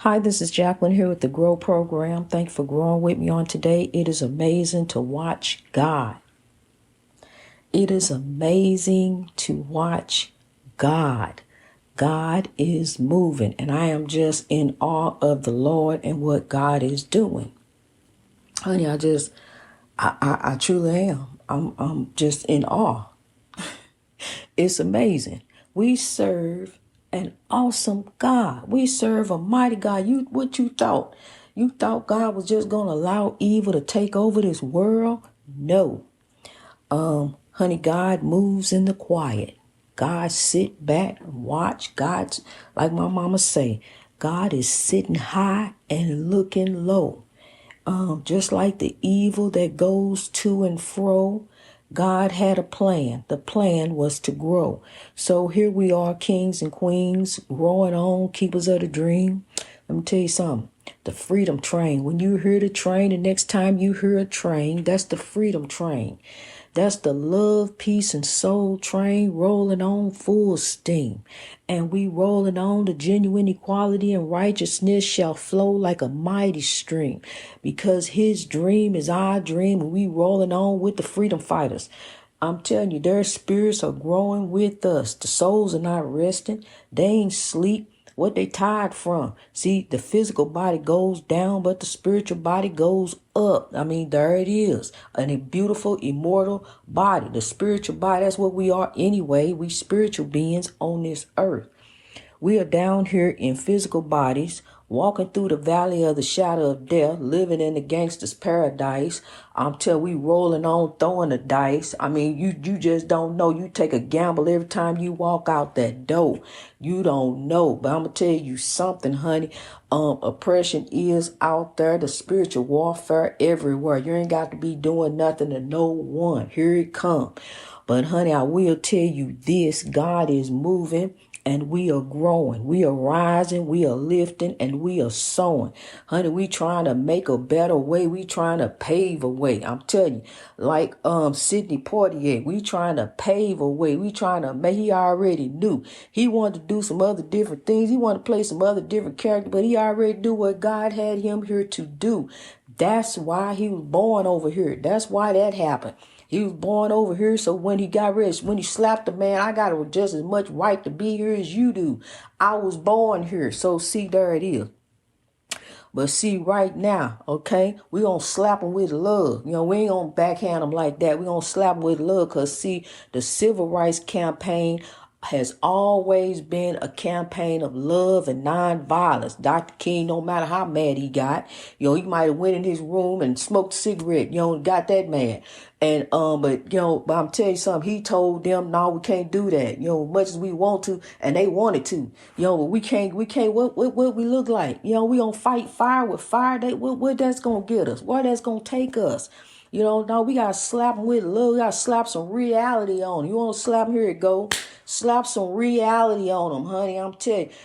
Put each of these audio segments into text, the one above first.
Hi, this is Jacqueline here with the Grow Program. Thank you for growing with me on today. It is amazing to watch God. It is amazing to watch God. God is moving, and I am just in awe of the Lord and what God is doing. Honey, I truly am. I'm just in awe. It's amazing. We serve an awesome God. We serve a mighty God. What you thought? You thought God was just gonna allow evil to take over this world? No. Honey, God moves in the quiet. God sit back and watch. God's like my mama say, God is sitting high and looking low. Just like the evil that goes to and fro, God had a plan. The plan was to grow. So here we are, kings and queens, growing on, keepers of the dream. Let me tell you something. The freedom train. When you hear the train, the next time you hear a train, that's the freedom train. That's the love, peace, and soul train rolling on full steam. And we rolling on, the genuine equality and righteousness shall flow like a mighty stream. Because his dream is our dream, and we rolling on with the freedom fighters. I'm telling you, their spirits are growing with us. The souls are not resting. They ain't sleep. What they tired from. See, the physical body goes down, but the spiritual body goes up. I mean, there it is. A beautiful, immortal body. The spiritual body, that's what we are anyway. We spiritual beings on this earth. We are down here in physical bodies, walking through the valley of the shadow of death, living in the gangster's paradise. I'm telling we rolling on, throwing the dice. I mean, you just don't know. You take a gamble every time you walk out that door. You don't know. But I'm going to tell you something, honey. Oppression is out there. The spiritual warfare everywhere. You ain't got to be doing nothing to no one. Here it come. But honey, I will tell you this. God is moving. And we are growing, we are rising, we are lifting, and we are sowing. Honey, we trying to make a better way. We trying to pave a way. I'm telling you, like Sidney Poitier, we trying to pave a way. We trying to make, he already knew. He wanted to do some other different things. He wanted to play some other different characters, but he already knew what God had him here to do. That's why he was born over here. That's why that happened. He was born over here, so when he got rich, when he slapped the man, I got just as much right to be here as you do. I was born here, so see, there it is. But see, right now, okay, we gonna slap them with love. You know, we ain't gonna backhand them like that. We gonna slap them with love, because see, the civil rights campaign has always been a campaign of love and nonviolence. Dr. King, no matter how mad he got, you know, he might have went in his room and smoked a cigarette, you know, and got that mad. And but I'm telling you something, he told them, no, we can't do that, you know, as much as we want to, and they wanted to, you know, but we can't, what we look like, you know, we gonna fight fire with fire. What that's gonna get us, where that's gonna take us. You know, no, we gotta slap them with love. We gotta slap some reality on them. You want to slap them? Here it go. Slap some reality on them, honey. I'm telling you.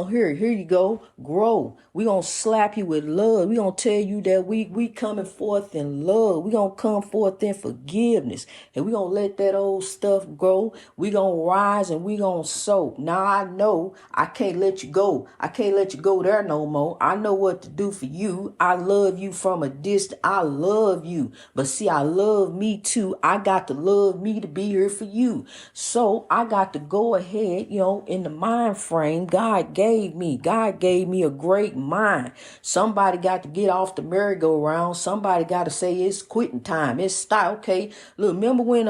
Here you go. Grow. We gonna slap you with love. We gonna tell you that we coming forth in love. We gonna come forth in forgiveness, and we gonna let that old stuff grow. We gonna rise and we gonna sow. Now I know I can't let you go. I can't let you go there no more. I know what to do for you. I love you from a distance. I love you, but see, I love me too. I got to love me to be here for you. So I got to go ahead, you know, in the mind frame God gave me. God gave me a great mind. Somebody got to get off the merry-go-round. Somebody got to say it's quitting time. It's stop. Okay. Look, remember when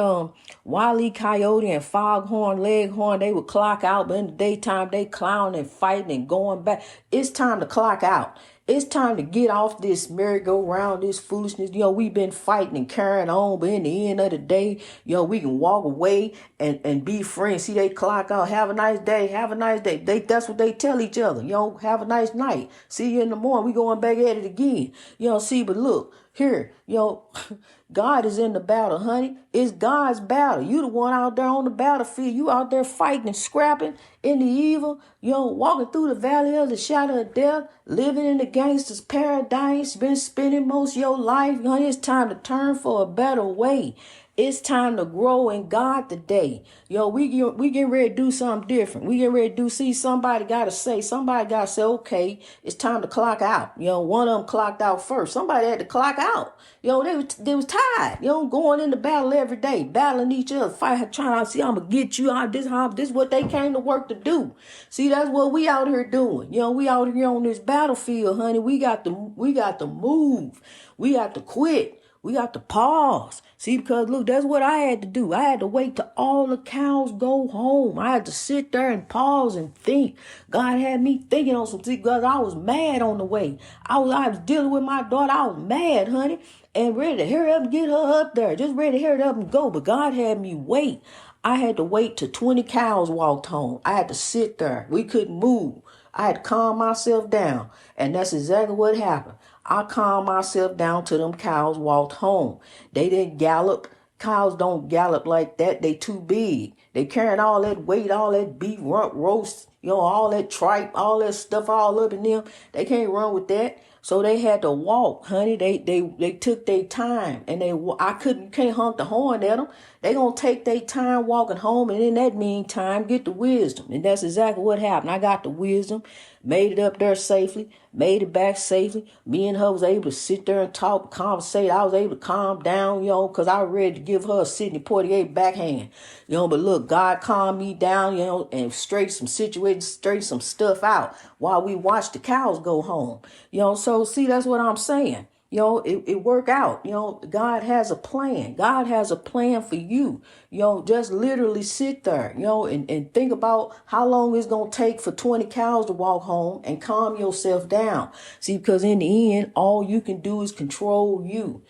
Wile E. Coyote and Foghorn Leghorn, they would clock out, but in the daytime they clowning and fighting and going back. It's time to clock out. It's time to get off this merry-go-round, this foolishness. You know, we've been fighting and carrying on, but in the end of the day, you know, we can walk away and be friends. See, they clock out. Have a nice day. Have a nice day. That's what they tell each other. You know, have a nice night. See you in the morning. We going back at it again. You know, see, but look, here, you know, God is in the battle, honey. It's God's battle. You the one out there on the battlefield. You out there fighting and scrapping in the evil. You know, walking through the valley of the shadow of death, living in the gangster's paradise, been spending most of your life. Honey, it's time to turn for a better way. It's time to grow in God today. We getting ready to do something different. We getting ready to somebody got to say, okay, it's time to clock out. One of them clocked out first. Somebody had to clock out. They was tired. Going into battle every day, battling each other, fight, trying to see, I'm going to get you out. This is what they came to work to do. See, that's what we out here doing. We out here on this battlefield, honey. We got to move. We got to quit. We got to pause. See, because look, that's what I had to do. I had to wait till all the cows go home. I had to sit there and pause and think. God had me thinking on some things because I was mad on the way. I was dealing with my daughter. I was mad, honey, and ready to hurry up and get her up there. Just ready to hurry up and go. But God had me wait. I had to wait till 20 cows walked home. I had to sit there. We couldn't move. I had to calm myself down. And that's exactly what happened. I calmed myself down till them cows walked home. They didn't gallop. Cows don't gallop like that. They too big. They carrying all that weight, all that beef, rump, roast, all that tripe, all that stuff all up in them. They can't run with that. So they had to walk, honey. They took their time, and can't honk the horn at them. They gonna take their time walking home, and in that meantime, get the wisdom. And that's exactly what happened. I got the wisdom, made it up there safely, made it back safely. Me and her was able to sit there and talk, conversate. I was able to calm down, because I was ready to give her a Sidney Poitier backhand, But look, God calmed me down, and straighten some stuff out while we watched the cows go home, So see, that's what I'm saying. It work out. God has a plan. God has a plan for you. Just literally sit there, and think about how long it's going to take for 20 cows to walk home and calm yourself down. See, because in the end, all you can do is control you.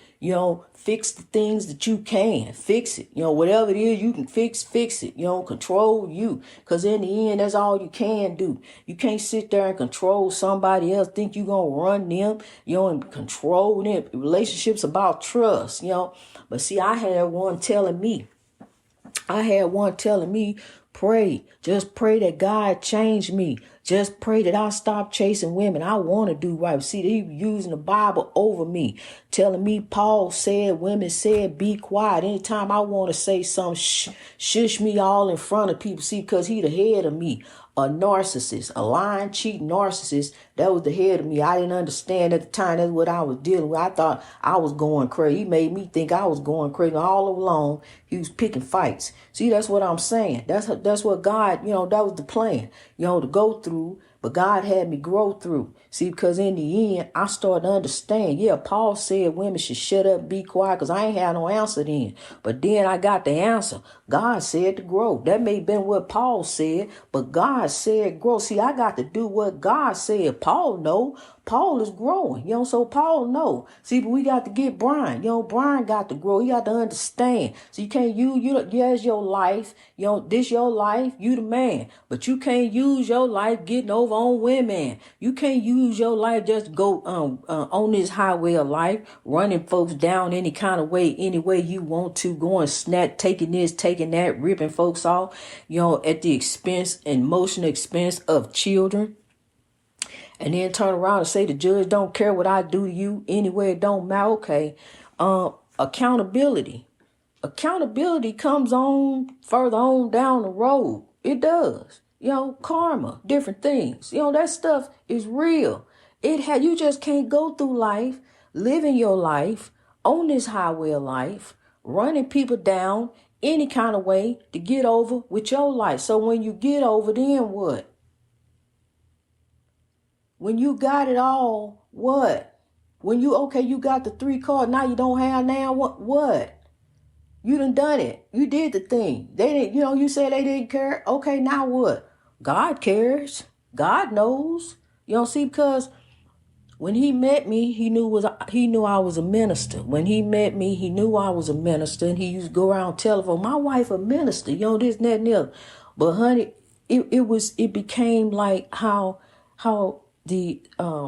Fix the things that you can. Fix it. Whatever it is you can fix it. Control you. Because in the end, that's all you can do. You can't sit there and control somebody else, think you're going to run them, and control them. Relationships about trust, But see, I had one telling me, pray. Just pray that God change me. Just pray that I stop chasing women. I want to do right. See, they using the Bible over me, telling me Paul said, women said, be quiet. Anytime I want to say something, shush me all in front of people. See, because he the head of me. A narcissist, a lying, cheating narcissist. That was the head of me. I didn't understand at the time. That's what I was dealing with. I thought I was going crazy. He made me think I was going crazy. All along, he was picking fights. See, that's what I'm saying. That's what God, that was the plan, to go through. But God had me grow through. See, because in the end, I started to understand. Yeah, Paul said women should shut up and be quiet because I ain't had no answer then. But then I got the answer. God said to grow. That may have been what Paul said, but God said grow. See, I got to do what God said. Paul know. Paul is growing, so Paul know. See, but we got to get Brian. Brian got to grow. He got to understand. So you can't use your life. This your life. You the man. But you can't use your life getting over on women. You can't use your life just go on this highway of life, running folks down any kind of way, any way you want to, going snap, taking this, taking that, ripping folks off, at the expense, emotional expense of children. And then turn around and say the judge don't care what I do to you anyway. It don't matter. Okay. Accountability. Accountability comes on further on down the road. It does. Karma, different things. That stuff is real. You just can't go through life, living your life on this highway of life, running people down any kind of way to get over with your life. So when you get over, then what? When you got it all, what? When you got the 3 cards, now you don't have now, what? You done it. You did the thing. They didn't, you said they didn't care. Okay, now what? God cares. God knows. See, because when he met me, he knew I was a minister. When he met me, he knew I was a minister, and he used to go around telephone, my wife a minister, this, that, and the other. But honey, it became like how the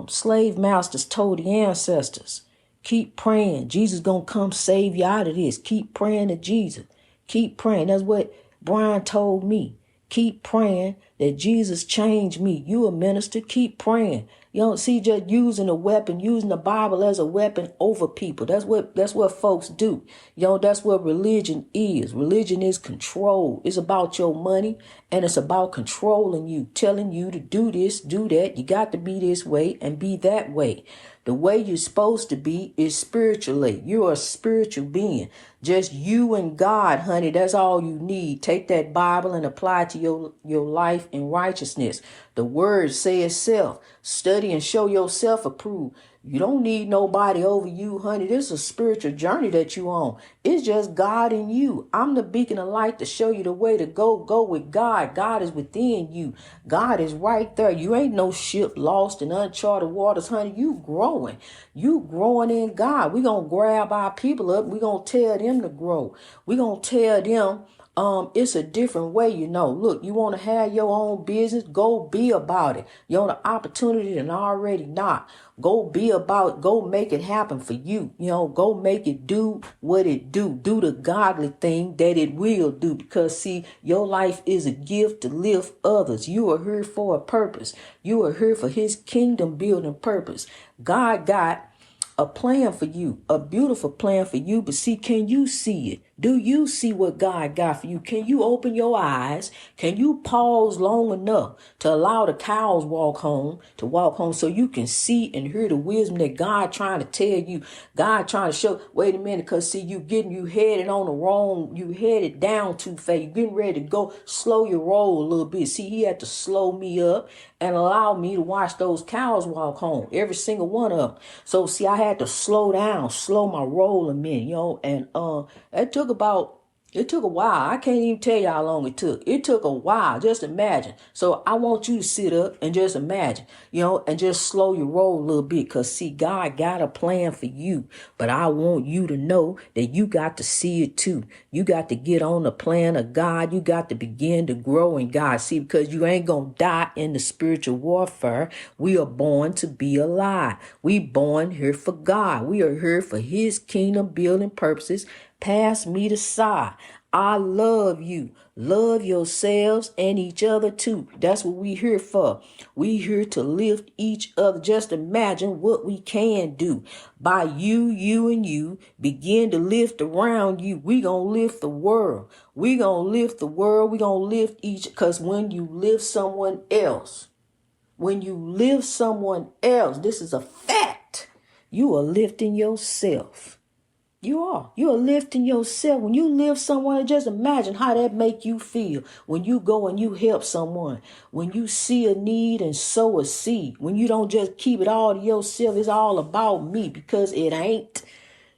slave masters told the ancestors, keep praying. Jesus gonna come save you out of this. Keep praying to Jesus. Keep praying. That's what Brian told me. Keep praying that Jesus changed me. You a minister, keep praying. You don't see just using a weapon, using the Bible as a weapon over people. That's what folks do. That's what religion is. Religion is control. It's about your money and it's about controlling you, telling you to do this, do that. You got to be this way and be that way. The way you're supposed to be is spiritually. You're a spiritual being. Just you and God, honey. That's all you need. Take that Bible and apply it to your life in righteousness. The word says self. Study and show yourself approved. You don't need nobody over you, honey. This is a spiritual journey that you on. It's just God in you. I'm the beacon of light to show you the way to go. Go with God. God is within you. God is right there. You ain't no ship lost in uncharted waters, honey. You growing. You growing in God. We gonna grab our people up. We gonna tell them to grow. We gonna tell them it's a different way, Look, you want to have your own business, go be about it. You want the opportunity and already not. Go be about, go make it happen for you. Go make it do what it do. Do the godly thing that it will do. Because see, your life is a gift to lift others. You are here for a purpose. You are here for his kingdom building purpose. God got a plan for you, a beautiful plan for you. But see, can you see it? Do you see what God got for you? Can you open your eyes? Can you pause long enough to allow the cows walk home so you can see and hear the wisdom that God trying to tell you? God trying to show, wait a minute, because see, you headed on the wrong, you headed down too fast. You getting ready to go, slow your roll a little bit. See, he had to slow me up and allow me to watch those cows walk home, every single one of them. So see, I had to slow down, slow my roll a minute, and it took a while. I can't even tell you how long it took. It took a while. Just imagine. So I want you to sit up and just imagine, and just slow your roll a little bit. Because, see, God got a plan for you. But I want you to know that you got to see it too. You got to get on the plan of God. You got to begin to grow in God. See, because you ain't going to die in the spiritual warfare. We are born to be alive. We born here for God. We are here for his kingdom building purposes. Pass me the side. I love you. Love yourselves and each other too. That's what we here for. We here to lift each other. Just imagine what we can do. By you and you begin to lift around you. We gonna lift the world. We gonna lift the world. We gonna lift because when you lift someone else, this is a fact. You are lifting yourself. You are lifting yourself. When you lift someone, just imagine how that make you feel when you go and you help someone. When you see a need and sow a seed. When you don't just keep it all to yourself. It's all about me, because it ain't.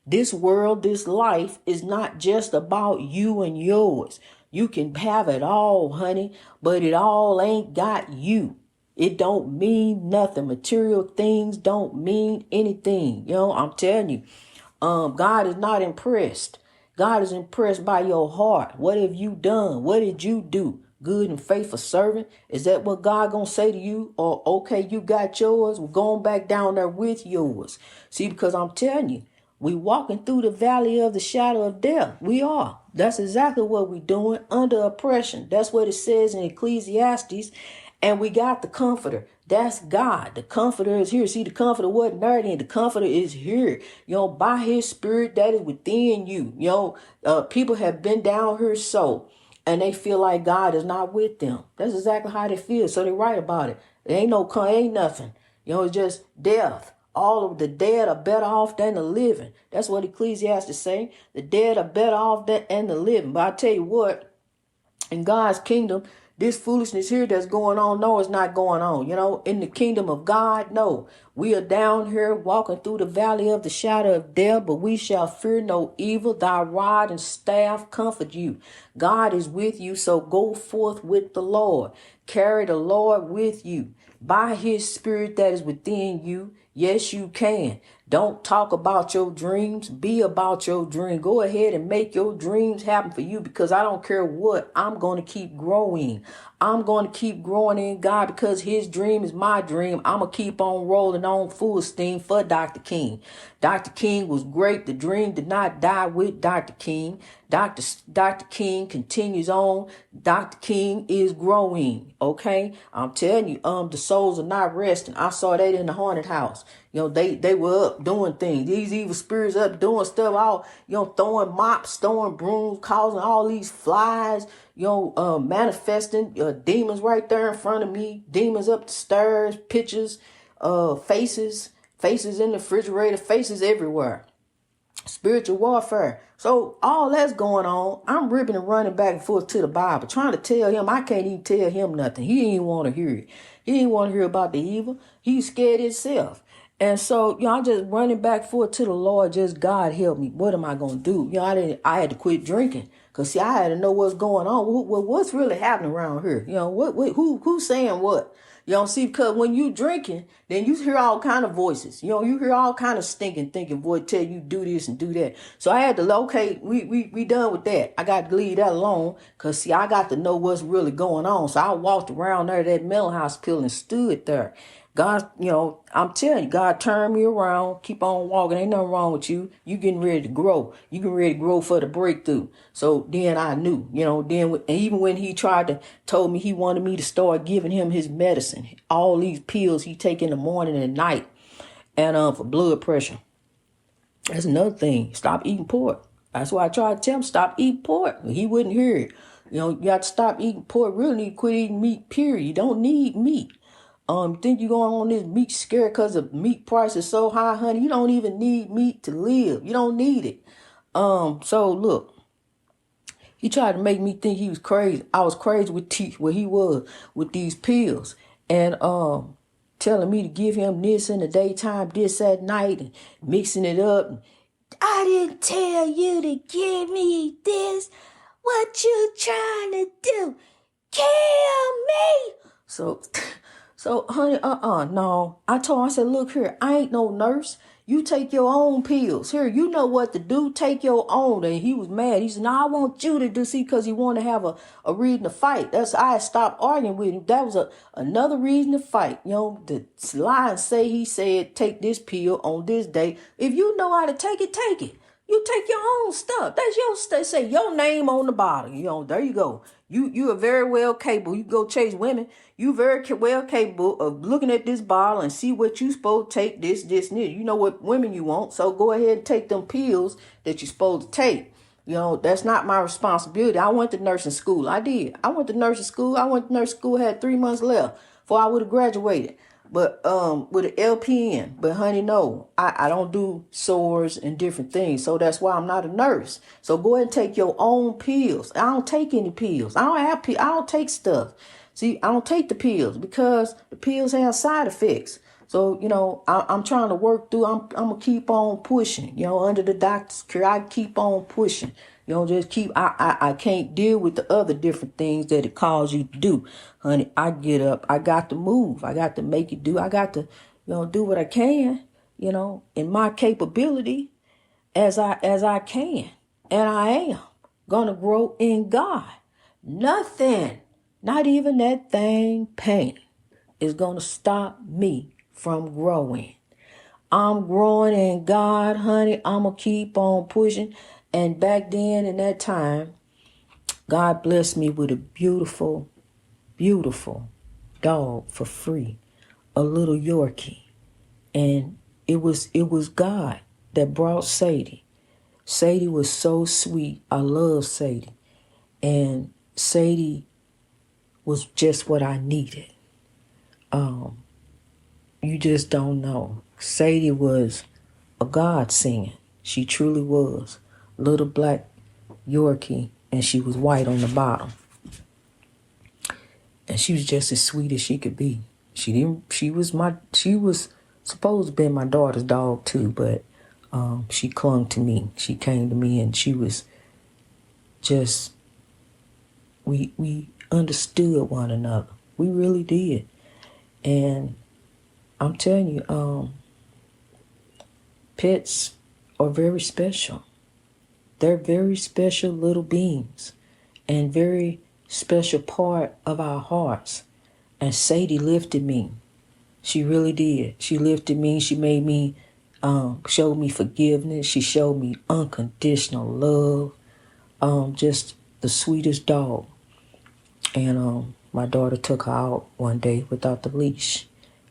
This world, this life is not just about you and yours. You can have it all, honey, but it all ain't got you. It don't mean nothing. Material things don't mean anything. I'm telling you. God is not impressed. God is impressed by your heart. What have you done? What did you do? Good and faithful servant. Is that what God gonna say to you? Or, okay, you got yours. We're going back down there with yours. See, because I'm telling you, we walking through the valley of the shadow of death. We are. That's exactly what we're doing, under oppression. That's what it says in Ecclesiastes. And we got the comforter. That's God. The comforter is here. See, the comforter wasn't there then. The comforter is here. By his spirit that is within you. People have been down here and they feel like God is not with them. That's exactly how they feel. So they write about it. There ain't nothing. It's just death. All of the dead are better off than the living. That's what Ecclesiastes say. The dead are better off than the living. But I tell you what, in God's kingdom, this foolishness here that's going on, no, it's not going on. In the kingdom of God, no. We are down here walking through the valley of the shadow of death, but we shall fear no evil. Thy rod and staff comfort you. God is with you, so go forth with the Lord. Carry the Lord with you. By his spirit that is within you, yes, you can. Don't talk about your dreams. Be about your dream. Go ahead and make your dreams happen for you, because I don't care what. I'm going to keep growing. I'm going to keep growing in God because his dream is my dream. I'm going to keep on rolling on full steam for Dr. King. Dr. King was great. The dream did not die with Dr. King. Dr. King continues on. Dr. King is growing. Okay. I'm telling you, the souls are not resting. I saw that in the haunted house. They were up doing things. These evil spirits up doing stuff, all, throwing mops, throwing brooms, causing all these flies, manifesting demons right there in front of me, demons up the stairs, pictures, faces in the refrigerator, faces everywhere. Spiritual warfare. So all that's going on. I'm ripping and running back and forth to the Bible, trying to tell him. I can't even tell him nothing. He didn't want to hear it. He didn't want to hear about the evil. He's scared himself. And so, I'm just running back and forth to the Lord. Just, God help me. What am I going to do? I had to quit drinking. Because, see, I had to know what's going on. What's really happening around here? Who's saying what? See, because when you drinking, then you hear all kind of voices. You hear all kind of stinking thinking voice tell you do this and do that. So I had to, okay, we done with that. I got to leave that alone because, see, I got to know what's really going on. So I walked around there, that mental hospital, and stood there. God, I'm telling you, God turned me around. Keep on walking. Ain't nothing wrong with you. You getting ready to grow. You getting ready to grow for the breakthrough. So then I knew, and even when he told me he wanted me to start giving him his medicine, all these pills he take in the morning and night, and for blood pressure. That's another thing. Stop eating pork. That's why I tried to tell him, stop eating pork. He wouldn't hear it. You got to stop eating pork. Really need to quit eating meat, period. You don't need meat. Think you're going on this meat scare because the meat price is so high, honey? You don't even need meat to live. You don't need it. So look, he tried to make me think he was crazy. I was crazy with where he was with these pills, and telling me to give him this in the daytime, this at night, and mixing it up. I didn't tell you to give me this. What you trying to do? Kill me? So, honey, no. I said, look here, I ain't no nurse. You take your own pills. Here, you know what to do. Take your own. And he was mad. He said, no, I want you to do, see, because he wanted to have a reason to fight. I stopped arguing with him. That was another reason to fight. To lie and say he said, take this pill on this day. If you know how to take it, take it. You take your own stuff. That's your stuff. Say your name on the bottle. There you go. You are very well capable. You go chase women. You very well capable of looking at this bottle and see what you supposed to take, this, and this. You know what women you want. So go ahead and take them pills that you're supposed to take. That's not my responsibility. I went to nursing school. I did. I went to nursing school. Had 3 months left before I would have graduated. But with an LPN. But honey, no, I don't do sores and different things. So that's why I'm not a nurse. So go ahead and take your own pills. I don't take any pills. I don't take stuff. See, I don't take the pills because the pills have side effects. So, I'm trying to work through. I'm going to keep on pushing, under the doctor's care. I keep on pushing. I can't deal with the other different things that it calls you to do. Honey, I get up. I got to move. I got to make it do. I got to, do what I can, in my capability as I can. And I am going to grow in God. Nothing, not even that thing pain, is going to stop me from growing. I'm growing in God, honey. I'm going to keep on pushing. And back then in that time, God blessed me with a beautiful, beautiful dog for free, a little Yorkie. And it was God that brought Sadie. Sadie was so sweet. I love Sadie. And Sadie was just what I needed. You just don't know. Sadie was a godsend. She truly was. Little black Yorkie, and she was white on the bottom. And she was just as sweet as she could be. She was supposed to be my daughter's dog too, but she clung to me. She came to me, and she was just, we understood one another. We really did. And I'm telling you, pets are very special. They're very special little beings and very special part of our hearts. And Sadie lifted me. She really did. She lifted me. She made me, showed me forgiveness. She showed me unconditional love. Just the sweetest dog. And my daughter took her out one day without the leash.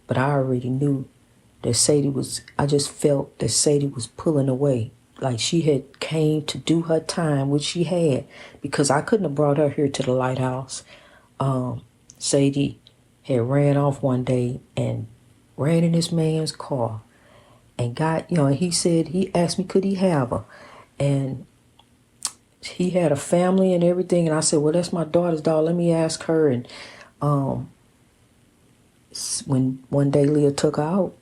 But I already knew that I just felt that Sadie was pulling away. Like she had came to do her time, which she had, because I couldn't have brought her here to the lighthouse. Sadie had ran off one day and ran in this man's car and got, he asked me, could he have her? And he had a family and everything. And I said, well, that's my daughter's dog. Let me ask her. And when one day Leah took her out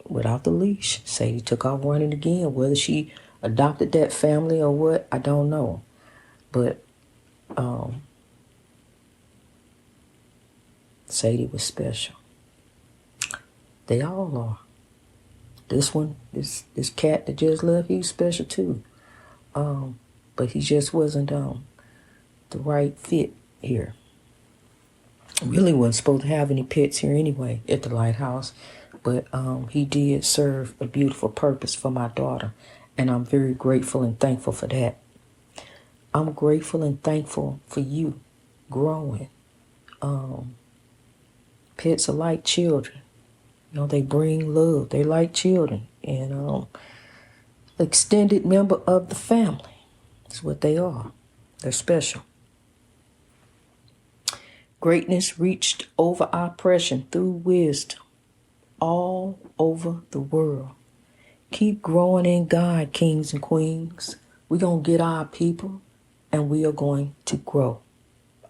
without the leash, Sadie took off running again. Whether she adopted that family or what, I don't know. But Sadie was special. They all are. This one, this cat that just left, he's special too. But he just wasn't the right fit here. Really wasn't supposed to have any pets here anyway at the lighthouse. But he did serve a beautiful purpose for my daughter. And I'm very grateful and thankful for that. I'm grateful and thankful for you growing. Pets are like children. They bring love. They like children. And extended member of the family. That's what they are. They're special. Greatness reached over oppression through wisdom all over the world. Keep growing in God, kings and queens. We're going to get our people and we are going to grow.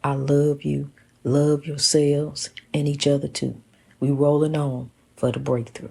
I love you. Love yourselves and each other too. We rolling on for the breakthrough.